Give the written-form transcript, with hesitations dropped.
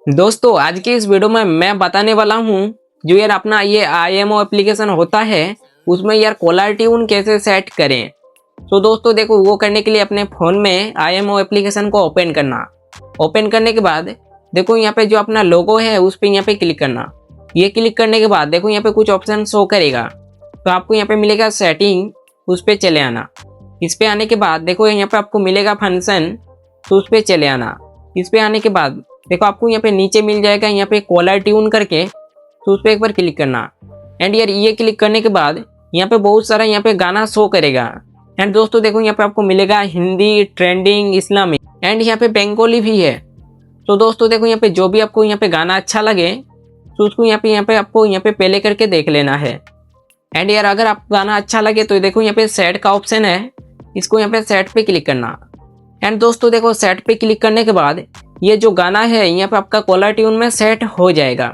दोस्तों आज की इस वीडियो में मैं बताने वाला हूँ जो यार अपना ये IMO एप्लीकेशन होता है उसमें यार कॉलर ट्यून कैसे सेट करें। तो दोस्तों देखो, वो करने के लिए अपने फ़ोन में IMO एप्लीकेशन को ओपन करना। ओपन करने के बाद देखो यहाँ पे जो अपना लोगो है उस पर यहाँ पे क्लिक करना। ये क्लिक करने के बाद देखो यहाँ पे कुछ ऑप्शन शो करेगा, तो आपको यहाँ पे मिलेगा सेटिंग, उस पर चले आना। इस पे आने के बाद देखो यहाँ पे आपको मिलेगा फंक्शन, तो उस पर चले आना। इस पे आने के बाद देखो आपको यहाँ पे नीचे मिल जाएगा यहाँ पे कॉलर ट्यून करके, तो उस पर एक बार क्लिक करना। एंड यार ये क्लिक करने के बाद यहाँ पे बहुत सारा यहाँ पे गाना शो करेगा। एंड दोस्तों देखो यहाँ पे आपको मिलेगा हिंदी, ट्रेंडिंग, इस्लामिक एंड यहाँ पे बंगाली भी है। तो दोस्तों देखो यहाँ पे जो भी आपको यहाँ पे गाना अच्छा लगे तो उसको यहाँ पे आपको यहाँ पे प्ले करके देख लेना है। एंड यार अगर आपको गाना अच्छा लगे तो देखो यहाँ पे सेट का ऑप्शन है, इसको यहाँ पे सेट पे क्लिक करना। एंड दोस्तों देखो सेट पे क्लिक करने के बाद ये जो गाना है यहाँ पे आपका कॉलर ट्यून में सेट हो जाएगा।